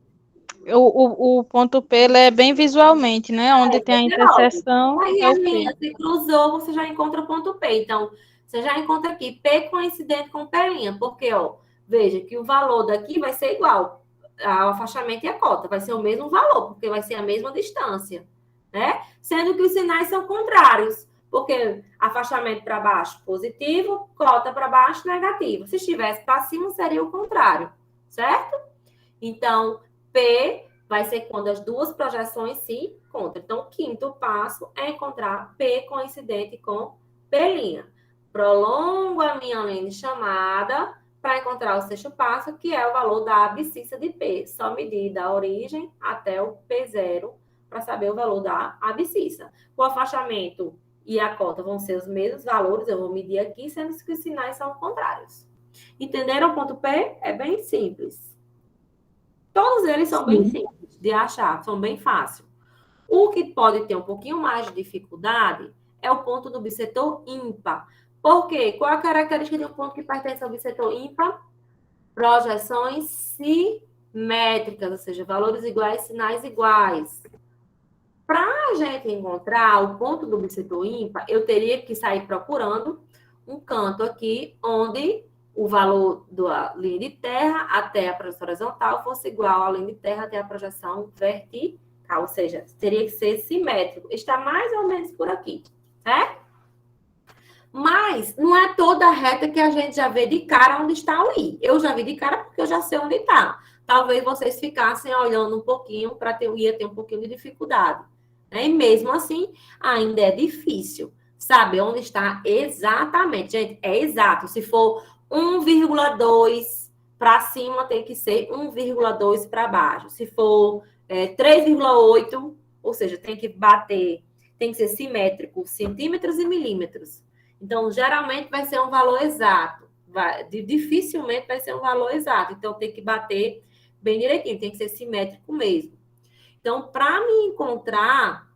O ponto P ele é bem visualmente, né? Onde tem a interseção Aí é a o P. linha se cruzou, você já encontra o ponto P. Então, você já encontra aqui P coincidente com P', porque, ó, veja que o valor daqui vai ser igual ao afastamento e a cota, vai ser o mesmo valor, porque vai ser a mesma distância, né? Sendo que os sinais são contrários, porque afastamento para baixo, positivo, cota para baixo, negativo. Se estivesse para cima, seria o contrário, certo? Então, P vai ser quando as duas projeções se encontram. Então, o quinto passo é encontrar P coincidente com P'. Prolongo a minha linha de chamada para encontrar o sexto passo, que é o valor da abscissa de P. Só medir da origem até o P0 para saber o valor da abscissa. O afastamento e a cota vão ser os mesmos valores, eu vou medir aqui, sendo que os sinais são contrários. Entenderam o ponto P? É bem simples. Todos eles são bem simples de achar, são bem fáceis. O que pode ter um pouquinho mais de dificuldade é o ponto do bissetor ímpar. Por quê? Qual a característica de um ponto que pertence ao bissetor ímpar? Projeções simétricas, ou seja, valores iguais, sinais iguais. Para a gente encontrar o ponto do bissetor ímpar, eu teria que sair procurando um canto aqui onde o valor da linha de terra até a projeção horizontal fosse igual à linha de terra até a projeção vertical. Tá? Ou seja, teria que ser simétrico. Está mais ou menos por aqui, certo? Mas não é toda reta que a gente já vê de cara onde está o I. Eu já vi de cara porque eu já sei onde está. Talvez vocês ficassem olhando um pouquinho para ter, ia ter um pouquinho de dificuldade. Né? E mesmo assim, ainda é difícil saber onde está exatamente. Gente, é exato. Se for 1,2 para cima, tem que ser 1,2 para baixo. Se for 3,8, ou seja, tem que bater, tem que ser simétrico, centímetros e milímetros. Então, geralmente vai ser um valor exato. Dificilmente vai ser um valor exato. Então, tem que bater bem direitinho, tem que ser simétrico mesmo. Então, para me encontrar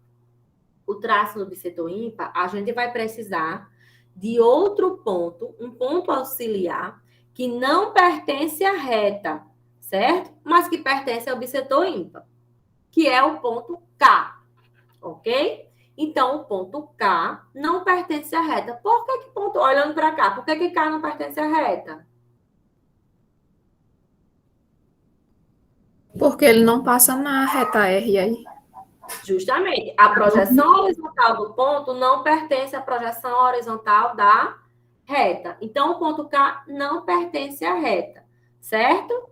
o traço do bissetor ímpar, a gente vai precisar de outro ponto, um ponto auxiliar, que não pertence à reta, certo? Mas que pertence ao bissetor ímpar, que é o ponto K, ok? Então, o ponto K não pertence à reta. Por que ponto, olhando para cá, por que K não pertence à reta? Porque ele não passa na reta R aí. Justamente. A projeção horizontal do ponto não pertence à projeção horizontal da reta. Então, o ponto K não pertence à reta, certo?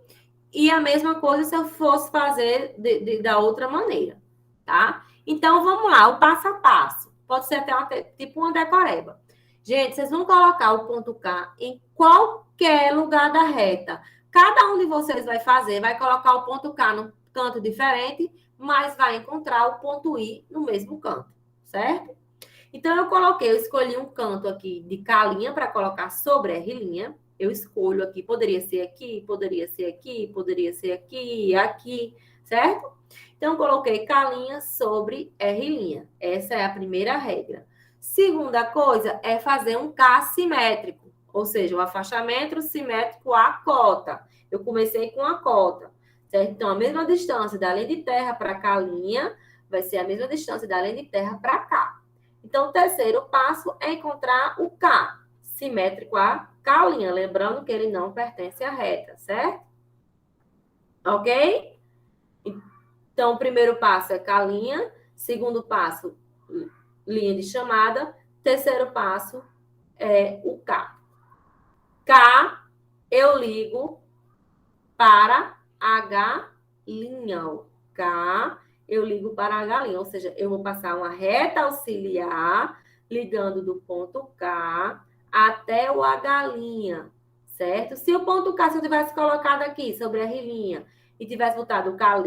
E a mesma coisa se eu fosse fazer da outra maneira, tá? Então, vamos lá, o passo a passo. Pode ser até tipo uma decoreba. Gente, vocês vão colocar o ponto K em qualquer lugar da reta. Cada um de vocês vai fazer, vai colocar o ponto K num canto diferente, mas vai encontrar o ponto I no mesmo canto, certo? Então, eu escolhi um canto aqui de K' para colocar sobre R'. Eu escolho aqui, poderia ser aqui, poderia ser aqui, poderia ser aqui, aqui, certo? Então, coloquei K' sobre R'. Essa é a primeira regra. Segunda coisa é fazer um K simétrico, ou seja, o afastamento simétrico à cota. Eu comecei com a cota, certo? Então, a mesma distância da linha de terra para K' vai ser a mesma distância da linha de terra para K. Então, o terceiro passo é encontrar o K simétrico a K', lembrando que ele não pertence à reta, certo? Ok? Então, o primeiro passo é K', segundo passo, linha de chamada, terceiro passo é o K. K, eu ligo para H'. K, eu ligo para H', ou seja, eu vou passar uma reta auxiliar ligando do ponto K até o H', certo? Se o ponto K, se eu tivesse colocado aqui sobre R' e tivesse botado o K'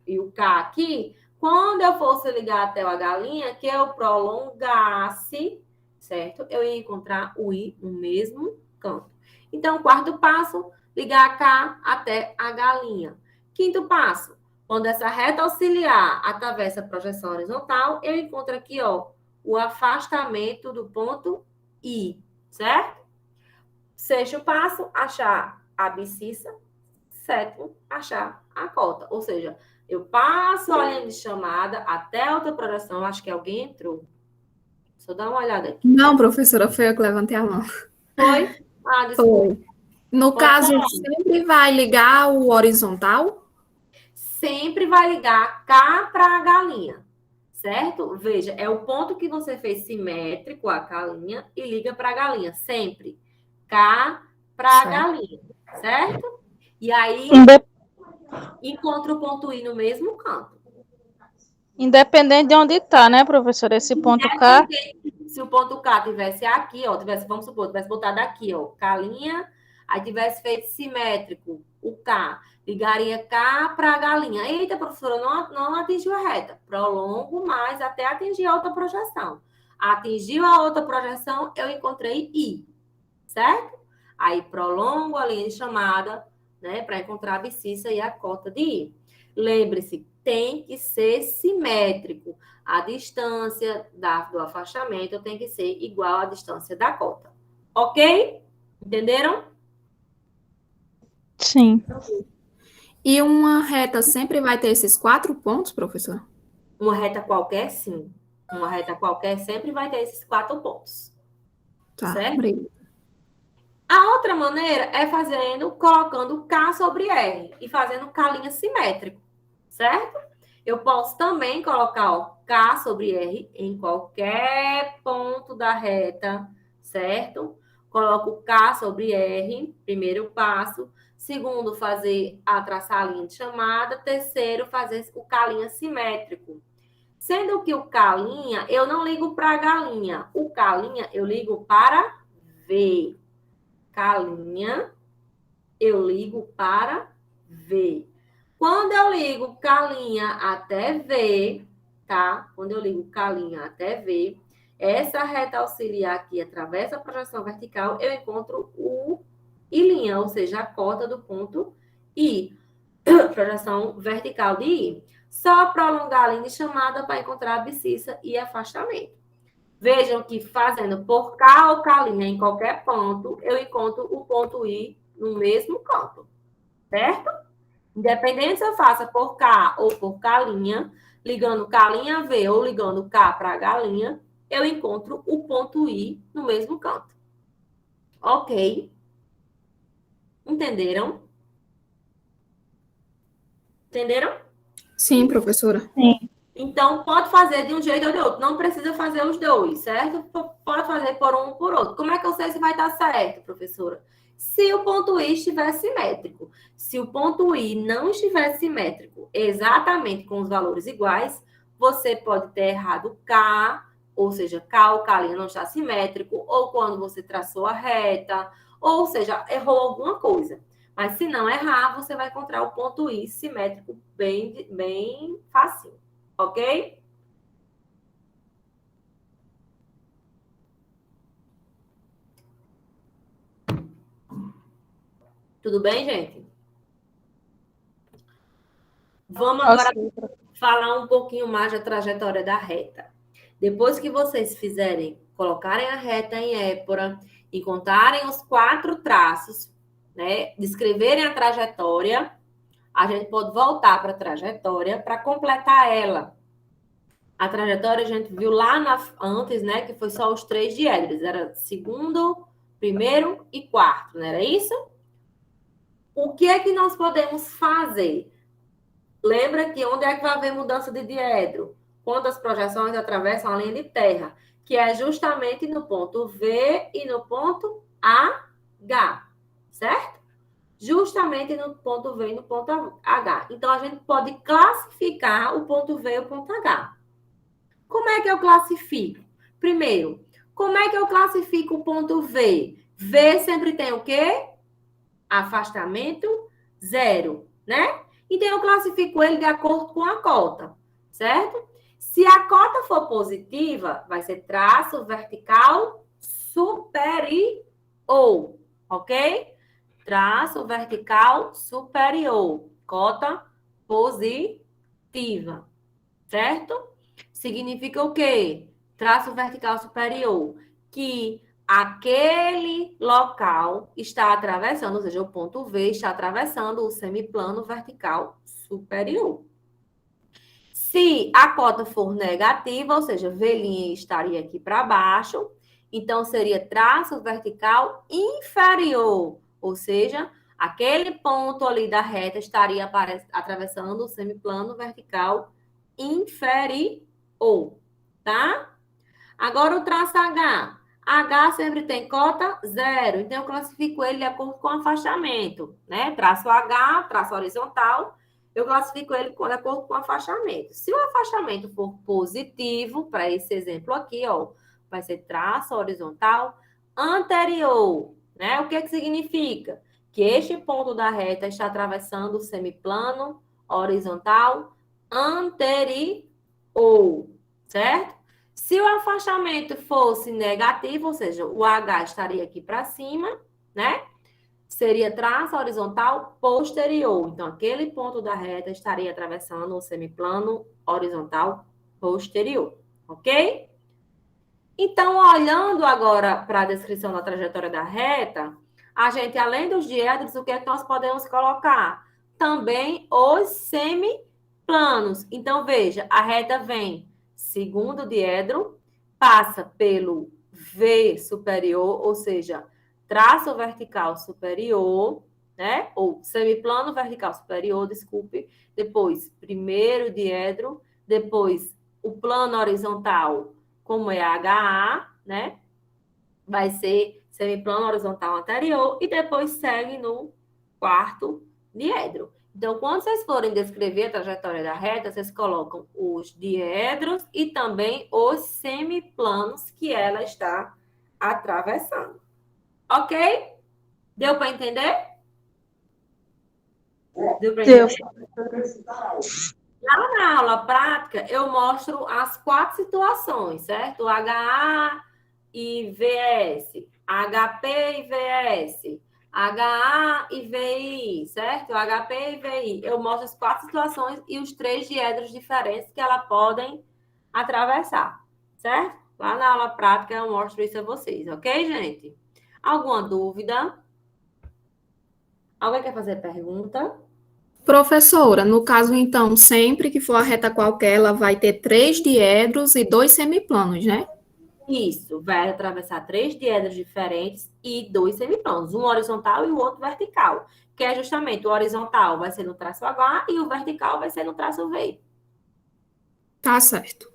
e o K aqui, quando eu fosse ligar até o H', que eu prolongasse, certo? Eu ia encontrar o I no mesmo canto. Então, o quarto passo, ligar K até H'. Quinto passo, quando essa reta auxiliar atravessa a projeção horizontal, eu encontro aqui, ó, o afastamento do ponto I, certo? Sexto passo, achar a abscissa. Sétimo, achar a cota. Ou seja, eu passo a linha de chamada até a outra projeção. Acho que alguém entrou. Deixa eu dar uma olhada aqui. Não, professora, foi eu que levantei a mão. Foi? Ah, desculpa. Foi. No caso, sempre vai ligar o horizontal? Sempre vai ligar K para H', certo? Veja, é o ponto que você fez simétrico a K' e liga para H', sempre. K para H', certo? E aí, encontra o ponto I no mesmo canto. Independente de onde está, né, professora? Esse ponto K. Se o ponto K tivesse aqui, ó, vamos supor, tivesse botado aqui, ó, K', aí tivesse feito simétrico, o K, ligaria K para H'. Eita, professora, não atingiu a reta. Prolongo mais até atingir a outra projeção. Atingiu a outra projeção, eu encontrei I, certo? Aí prolongo a linha de chamada, né, para encontrar a abscissa e a cota de I. Lembre-se, tem que ser simétrico. A distância do afastamento tem que ser igual à distância da cota. Ok? Entenderam? Sim. E uma reta sempre vai ter esses 4 pontos, professor? Uma reta qualquer, sim. Uma reta qualquer sempre vai ter esses 4 pontos. Tá, certo? obrigada. A outra maneira é colocando K sobre R e fazendo K' simétrico, certo? Eu posso também colocar, ó, K sobre R em qualquer ponto da reta, certo? Coloco K sobre R, primeiro passo. Segundo, traçar a linha de chamada. Terceiro, fazer o K' simétrico. Sendo que o K', eu não ligo para H'. O K' eu ligo para V. K', eu ligo para V. Quando eu ligo K' até V, tá? Quando eu ligo K' até V, essa reta auxiliar aqui atravessa a projeção vertical, eu encontro o I', ou seja, a cota do ponto I. Projeção vertical de I. Só prolongar a linha de chamada para encontrar a abscissa e afastamento. Vejam que fazendo por K ou K' em qualquer ponto, eu encontro o ponto I no mesmo canto, certo? Independente se eu faça por K ou por K', ligando K' V ou ligando K para H', eu encontro o ponto I no mesmo canto. Ok? Entenderam? Entenderam? Sim, professora. Sim. Então, pode fazer de um jeito ou de outro. Não precisa fazer os dois, certo? Pode fazer por um ou por outro. Como é que eu sei se vai estar certo, professora? Se o ponto I estiver simétrico. Se o ponto I não estiver simétrico exatamente com os valores iguais, você pode ter errado K, ou seja, K ou K' não está simétrico, ou quando você traçou a reta, ou seja, errou alguma coisa. Mas se não errar, você vai encontrar o ponto I simétrico bem fácil. Ok? Tudo bem, gente? Vamos agora falar um pouquinho mais da trajetória da reta. Depois que vocês colocarem a reta em épora e contarem os 4 traços, né? Descreverem a trajetória, a gente pode voltar para a trajetória para completar ela. A trajetória a gente viu lá antes, né? Que foi só os 3 diédricos. Era segundo, primeiro e quarto, não era isso? O que é que nós podemos fazer? Lembra que onde é que vai haver mudança de diedro? Quando as projeções atravessam a linha de terra, que é justamente no ponto V e no ponto H, certo? Justamente no ponto V e no ponto H. Então, a gente pode classificar o ponto V e o ponto H. Como é que eu classifico? Primeiro, como é que eu classifico o ponto V? V sempre tem o quê? Afastamento 0, né? Então, eu classifico ele de acordo com a cota, certo? Se a cota for positiva, vai ser traço vertical superior, ok? Traço vertical superior, cota positiva, certo? Significa o quê? Traço vertical superior, que aquele local está atravessando, ou seja, o ponto V está atravessando o semiplano vertical superior. Se a cota for negativa, ou seja, V' estaria aqui para baixo, então seria traço vertical inferior, ou seja, aquele ponto ali da reta estaria atravessando o semiplano vertical inferior, tá? Agora o traço H. H sempre tem cota 0, então eu classifico ele de acordo com o afastamento, né? Traço H, traço horizontal, eu classifico ele de acordo com o afastamento. Se o afastamento for positivo, para esse exemplo aqui, ó, vai ser traço horizontal anterior, né? O que que significa? Que este ponto da reta está atravessando o semiplano horizontal anterior, certo? Se o afastamento fosse negativo, ou seja, o H estaria aqui para cima, né? Seria traço horizontal posterior. Então, aquele ponto da reta estaria atravessando o semiplano horizontal posterior, ok? Então, olhando agora para a descrição da trajetória da reta, a gente, além dos diédricos, o que é que nós podemos colocar? Também os semiplanos. Então, veja, a reta vem segundo diedro, passa pelo V superior, ou seja, traço vertical superior, né? Ou semiplano vertical superior, desculpe. Depois, primeiro diedro. Depois, o plano horizontal, como é HA, né? Vai ser semiplano horizontal anterior. E depois segue no quarto diedro. Então, quando vocês forem descrever a trajetória da reta, vocês colocam os diedros e também os semiplanos que ela está atravessando. Ok? Deu para entender? Deu para Deu. entender? Lá na aula prática, eu mostro as 4 situações, certo? HA e VS, HP e VS, HA e VI, certo? HP e VI. Eu mostro as 4 situações e os 3 diedros diferentes que elas podem atravessar, certo? Lá na aula prática, eu mostro isso a vocês, ok, gente? Alguma dúvida? Alguém quer fazer pergunta? Professora, no caso, então, sempre que for a reta qualquer, ela vai ter 3 diedros e 2 semiplanos, né? Isso, vai atravessar 3 diedros diferentes e 2 semiplanos, um horizontal e o outro vertical, que é justamente o horizontal vai ser no traço H e o vertical vai ser no traço V, Tá certo.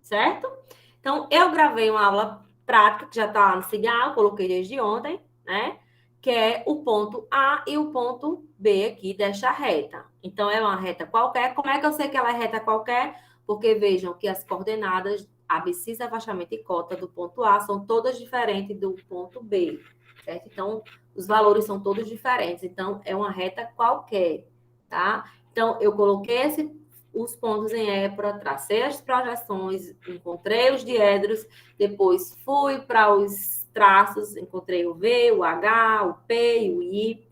certo? Então, eu gravei uma aula prática, que já está lá no Cigal, coloquei desde ontem, né? Que é o ponto A e o ponto B aqui desta reta. Então, é uma reta qualquer. Como é que eu sei que ela é reta qualquer? Porque vejam que as coordenadas abscissa, afastamento e cota do ponto A são todas diferentes do ponto B, certo? Então, os valores são todos diferentes. Então, é uma reta qualquer, tá? Então, eu coloquei os pontos em E para tracei as projeções, encontrei os diedros, depois fui para os traços, encontrei o V, o H, o P e o I.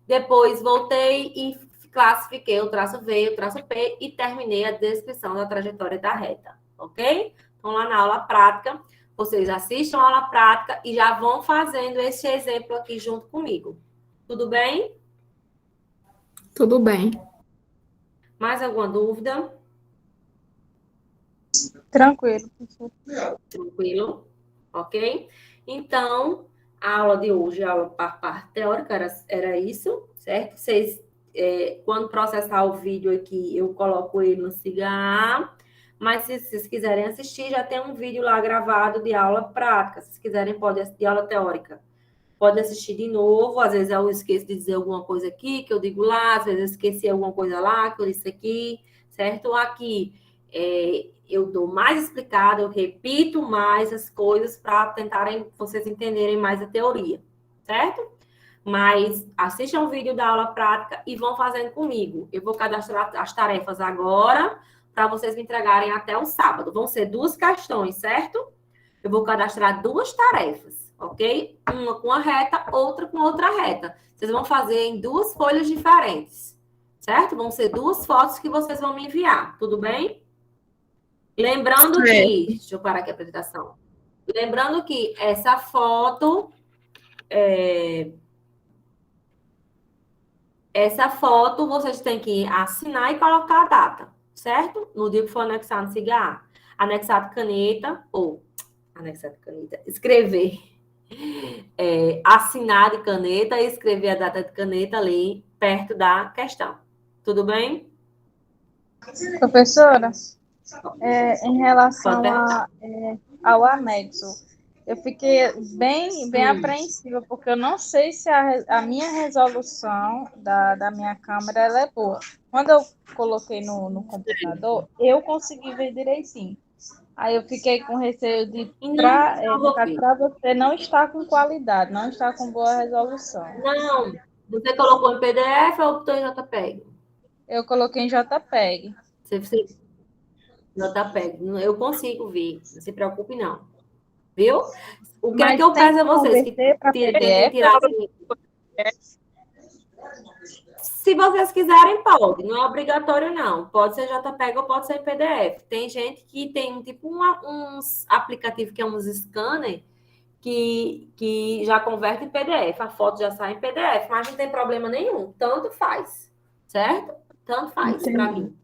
Depois voltei e classifiquei o traço V, o traço P e terminei a descrição da trajetória da reta, ok? Então, lá na aula prática, vocês assistam a aula prática e já vão fazendo esse exemplo aqui junto comigo. Tudo bem? Tudo bem. Mais alguma dúvida? Tranquilo. Tranquilo? Ok? Então, a aula de hoje, a aula parte teórica, era isso, certo? Vocês, quando processar o vídeo aqui, eu coloco ele no Siga. Mas se vocês quiserem assistir, já tem um vídeo lá gravado de aula prática. Se vocês quiserem, pode assistir de aula teórica. Pode assistir de novo. Às vezes eu esqueço de dizer alguma coisa aqui, que eu digo lá. Às vezes eu esqueci alguma coisa lá, que eu disse aqui, certo? Aqui, eu dou mais explicado, eu repito mais as coisas para tentarem vocês entenderem mais a teoria, certo? Mas assistam o vídeo da aula prática e vão fazendo comigo. Eu vou cadastrar as tarefas agora para vocês me entregarem até o sábado. Vão ser 2 questões, certo? Eu vou cadastrar 2 tarefas, ok? Uma com a reta, outra com outra reta. Vocês vão fazer em 2 folhas diferentes, certo? Vão ser 2 fotos que vocês vão me enviar, tudo bem? Lembrando que... Deixa eu parar aqui a apresentação. Lembrando que essa foto... Essa foto vocês têm que assinar e colocar a data, certo? No dia que for anexar no CIGA. Anexar caneta, ou anexar caneta, escrever. Assinar de caneta e escrever a data de caneta ali perto da questão. Tudo bem? Professora, em relação ao anexo, eu fiquei bem apreensiva, porque eu não sei se a minha resolução da minha câmera ela é boa. Quando eu coloquei no computador, eu consegui ver direitinho. Aí eu fiquei com receio de, para você não estar com qualidade, não estar com boa resolução. Não. Você colocou em PDF ou botou em JPEG? Eu coloquei em JPEG. JPEG. Eu consigo ver. Não se preocupe, não. Viu? O que é que eu peço a vocês? Que tentem tirar assim. Se vocês quiserem, pode. Não é obrigatório, não. Pode ser JPEG ou pode ser em PDF. Tem gente que tem tipo uns aplicativos que é uns scanner que já converte em PDF. A foto já sai em PDF, mas não tem problema nenhum. Tanto faz. Certo? Tanto faz para mim.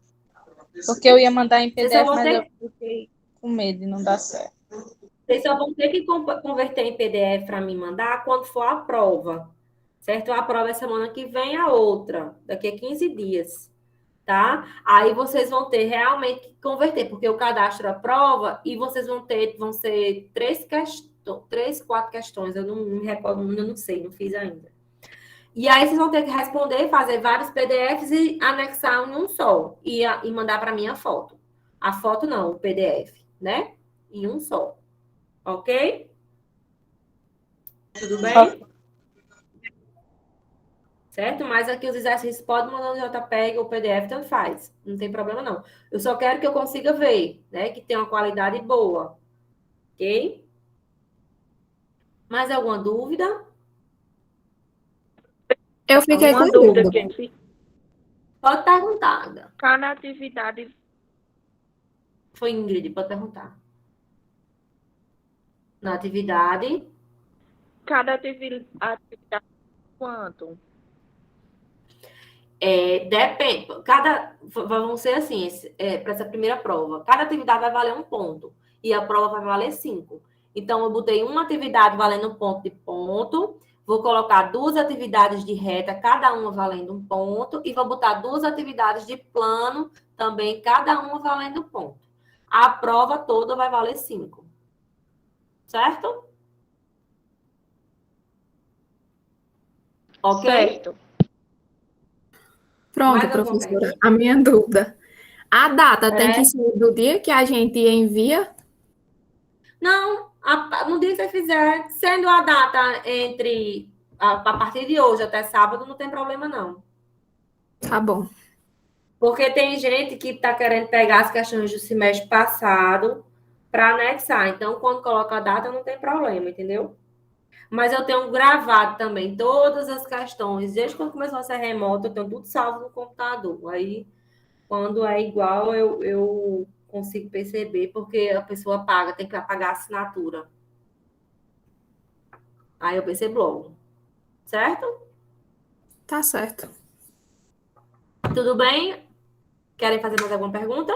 Porque eu ia mandar em PDF, mas eu fiquei com medo de não dar certo. Vocês só vão ter que converter em PDF para me mandar quando for a prova. certo? A prova é semana que vem, a outra, daqui a 15 dias, tá? Aí vocês vão ter realmente que converter, porque o cadastro é a prova e vocês vão ser três, quatro questões, eu não me recordo, eu não sei, não fiz ainda. E aí vocês vão ter que responder, fazer vários PDFs e anexar em um só, e mandar para mim a foto. A foto não, o PDF, né? Em um só. Ok? Tudo bem? Certo? Mas aqui os exercícios podem mandar no JPEG ou PDF, tanto faz. Não tem problema, não. Eu só quero que eu consiga ver, né? Que tenha uma qualidade boa. Ok? Mais alguma dúvida? Eu fiquei Alguma com Dúvida dúvida. que Pode perguntar, Ada. cada atividade, Foi Ingrid, pode perguntar. Na atividade, cada atividade quanto? depende. Vamos ser assim, para essa primeira prova. Cada atividade vai valer 1 ponto. E a prova vai valer 5. Então, eu botei uma atividade valendo 1 ponto de ponto. Vou colocar 2 atividades de reta, cada uma valendo 1 ponto. E vou botar 2 atividades de plano, também cada uma valendo 1 ponto. A prova toda vai valer 5. Certo? Ok? Certo. Pronto, Mais alguma professora. pergunta? A minha dúvida. A data tem que É. ser do dia que a gente envia? Não, no dia que você fizer, sendo a data a partir de hoje até sábado, não tem problema, não. Tá bom. Porque tem gente que está querendo pegar as questões do semestre passado para anexar. Então, quando coloca a data, não tem problema, entendeu? Mas eu tenho gravado também todas as questões. Desde quando começou a ser remoto, eu tenho tudo salvo no computador. Aí, quando é igual, eu consigo perceber, porque a pessoa paga, tem que pagar a assinatura. Aí eu percebo logo. Certo? Tá certo. Tudo bem? Querem fazer mais alguma pergunta?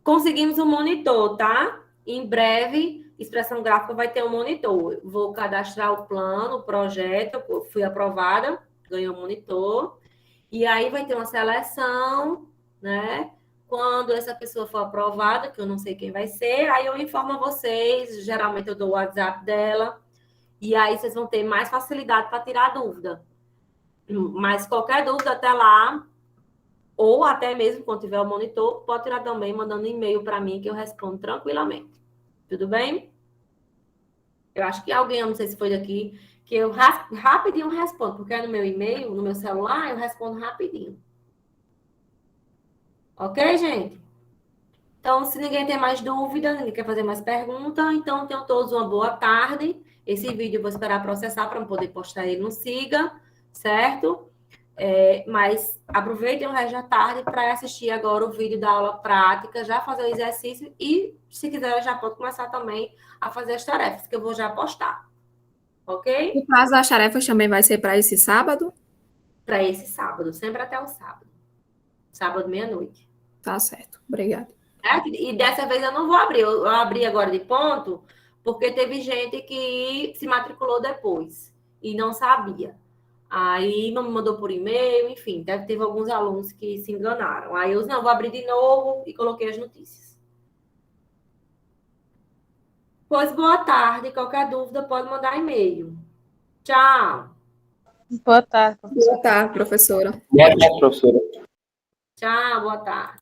Conseguimos um monitor, tá? Em breve, Expressão Gráfica vai ter um monitor. Vou cadastrar o plano, o projeto, fui aprovada, ganhei um monitor. E aí vai ter uma seleção, né? Quando essa pessoa for aprovada, que eu não sei quem vai ser, aí eu informo a vocês. Geralmente eu dou o WhatsApp dela. E aí vocês vão ter mais facilidade para tirar a dúvida. Mas qualquer dúvida até lá, ou até mesmo quando tiver o monitor, pode tirar também mandando e-mail para mim que eu respondo tranquilamente. Tudo bem? Eu acho que alguém, eu não sei se foi daqui, que eu rapidinho respondo, porque é no meu e-mail, no meu celular, eu respondo rapidinho. Ok, gente? Então, se ninguém tem mais dúvida, ninguém quer fazer mais pergunta, então tenham todos uma boa tarde. Esse vídeo eu vou esperar processar para poder postar ele no Siga, certo? Mas aproveitem o resto da tarde para assistir agora o vídeo da aula prática, já fazer o exercício e, se quiser, já pode começar também a fazer as tarefas, que eu vou já postar. Ok? O prazo das tarefas também vai ser para esse sábado? Para esse sábado, sempre até o sábado. Sábado, meia-noite. Tá certo. Obrigada. E dessa vez eu não vou abrir. Eu abri agora de ponto, porque teve gente que se matriculou depois e não sabia. Aí não me mandou por e-mail, enfim, teve alguns alunos que se enganaram. Aí eu não, vou abrir de novo e coloquei as notícias. Pois boa tarde. Qualquer dúvida pode mandar e-mail. Tchau. Boa tarde, professor. Boa tarde, professora. Boa tarde, professora. Tchau, boa tarde.